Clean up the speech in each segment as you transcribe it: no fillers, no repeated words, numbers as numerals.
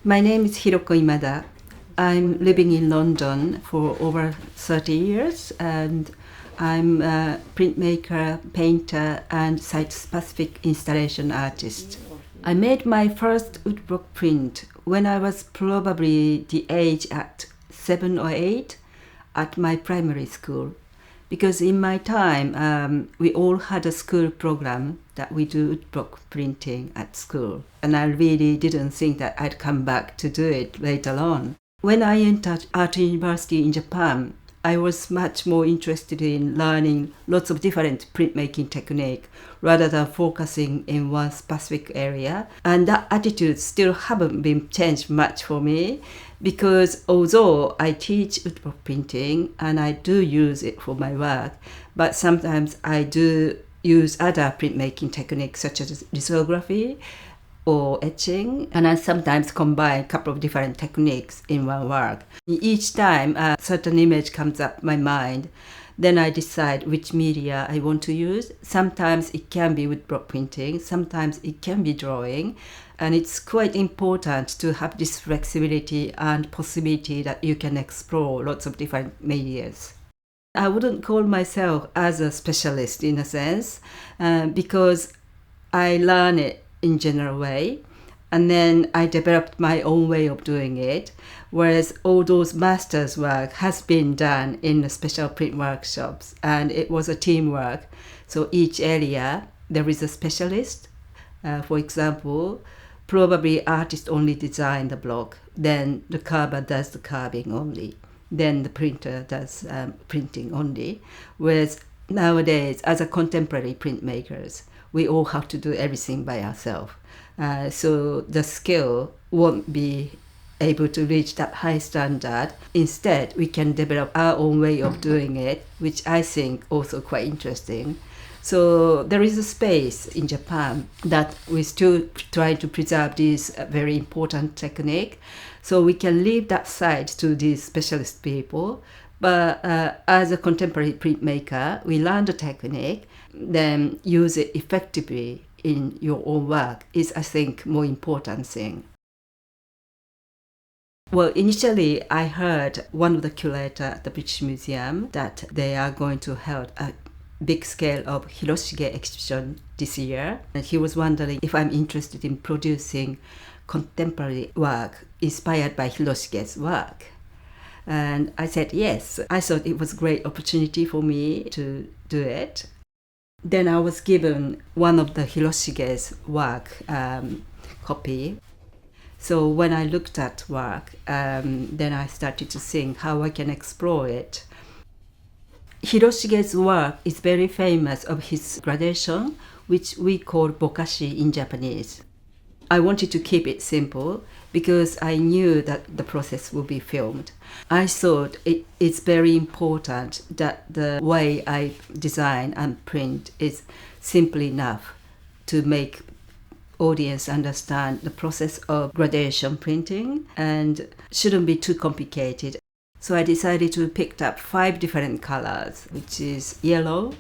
My name is Hiroko Imada. I'm living in London for over 30 years and I'm a printmaker, painter and site-specific installation artist. I made my first woodblock print when I was probably the age at 7 or 8 at my primary school. Because in my time, we all had a school program that we do woodblock printing at school. And I really didn't think that I'd come back to do it later on. When I entered art university in Japan, I was much more interested in learning lots of different printmaking technique rather than focusing in one specific area. And that attitude still haven't been changed much for me because although I teach woodblock printing and I do use it for my work, but sometimes I do use other printmaking techniques such as lithography or etching, and I sometimes combine a couple of different techniques in one work. Each time a certain image comes up my mind, then I decide which media I want to use. Sometimes it can be woodblock printing, sometimes it can be drawing, and it's quite important to have this flexibility and possibility that you can explore lots of different medias. I wouldn't call myself as a specialist in a sense, because I learn it in general way and then I developed my own way of doing it, whereas all those master's work has been done in the special print workshops and it was a teamwork. So each area there is a specialist. For example, probably artist only design the block, then the carver does the carving only, then the printer does printing only, whereas nowadays as a contemporary printmakers we all have to do everything by ourselves. So the skill won't be able to reach that high standard. Instead, we can develop our own way of doing it, which I think also quite interesting. So there is a space in Japan that we still try to preserve this very important technique. So we can leave that side to these specialist people. But as a contemporary printmaker, we learn the technique, then use it effectively in your own work is, I think, more important thing. Well, initially I heard one of the curators at the British Museum that they are going to hold a big scale of Hiroshige exhibition this year. And he was wondering if I'm interested in producing contemporary work inspired by Hiroshige's work. And I said yes. I thought it was a great opportunity for me to do it. Then I was given one of the Hiroshige's work copy. So when I looked at work, then I started to think how I can explore it. Hiroshige's work is very famous of his gradation, which we call bokashi in Japanese. I wanted to keep it simple because I knew that the process would be filmed. I thought it's very important that the way I design and print is simple enough to make audience understand the process of gradation printing and shouldn't be too complicated. So I decided to pick up 5 different colors, which is yellow,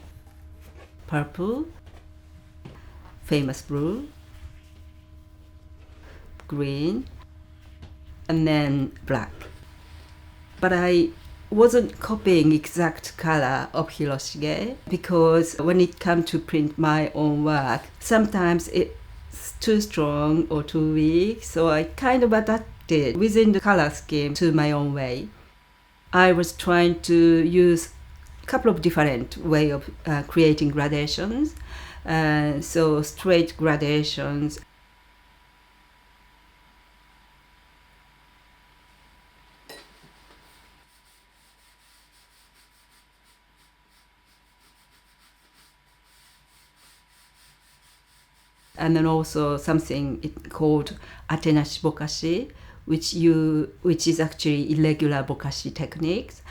purple, famous blue, green, and then black. But I wasn't copying exact color of Hiroshige because when it comes to print my own work, sometimes it's too strong or too weak, so I kind of adapted within the color scheme to my own way. I was trying to use a couple of different ways of creating gradations, so straight gradations, and then also something called atenashi bokashi, which is actually irregular bokashi techniques.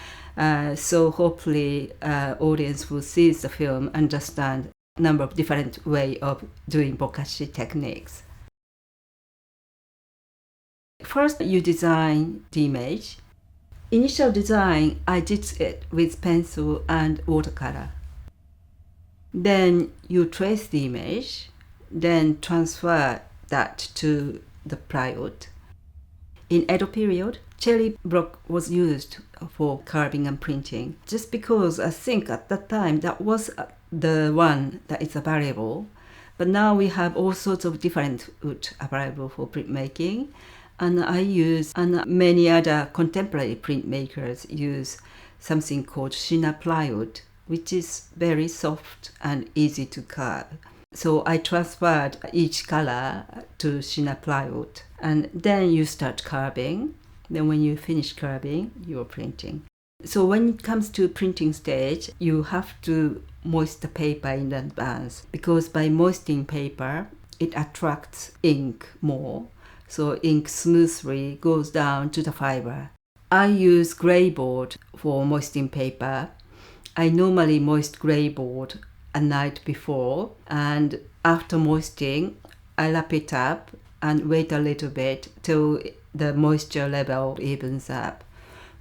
So hopefully audience will see the film, understand a number of different ways of doing bokashi techniques. First, you design the image. Initial design, I did it with pencil and watercolor. Then you trace the image, then transfer that to the plywood. In Edo period, cherry block was used for carving and printing. Just because I think at that time that was the one that is available. But now we have all sorts of different wood available for printmaking. And I use, and many other contemporary printmakers use something called Shina plywood, which is very soft and easy to carve. So I transferred each color to Shina plywood. And then you start carving. Then when you finish carving, you're printing. So when it comes to printing stage, you have to moist the paper in advance, because by moistening paper, it attracts ink more. So ink smoothly goes down to the fiber. I use gray board for moistening paper. I normally moist gray board a night before, and after moistening, I wrap it up and wait a little bit till the moisture level evens up.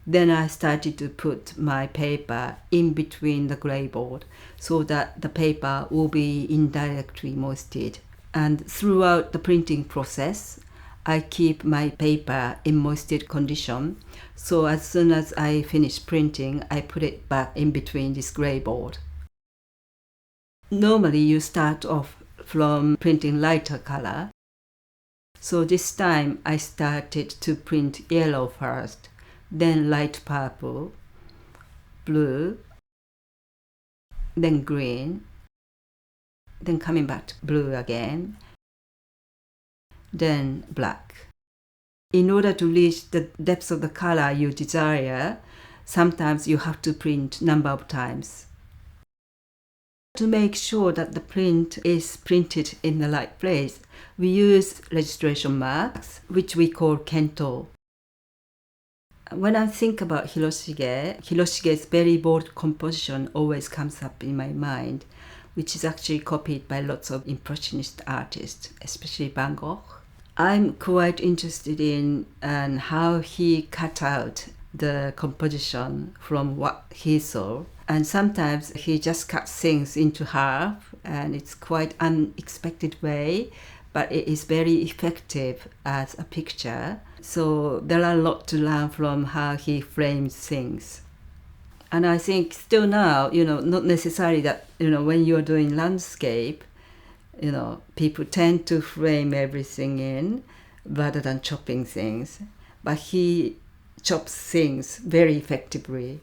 Then I started to put my paper in between the gray board so that the paper will be indirectly moistened. And throughout the printing process, I keep my paper in moisted condition. So as soon as I finish printing, I put it back in between this gray board. Normally you start off from printing lighter color. So this time I started to print yellow first, then light purple, blue, then green, then coming back to blue again, then black. In order to reach the depth of the color you desire, sometimes you have to print number of times. To make sure that the print is printed in the right place, we use registration marks, which we call kento. When I think about Hiroshige's very bold composition always comes up in my mind, which is actually copied by lots of Impressionist artists, especially Van Gogh. I'm quite interested in how he cut out the composition from what he saw. And sometimes he just cuts things into half, and it's quite unexpected way, but it is very effective as a picture. So there are a lot to learn from how he frames things. And I think still now, not necessarily that, when you're doing landscape, people tend to frame everything in rather than chopping things. But he chops things very effectively.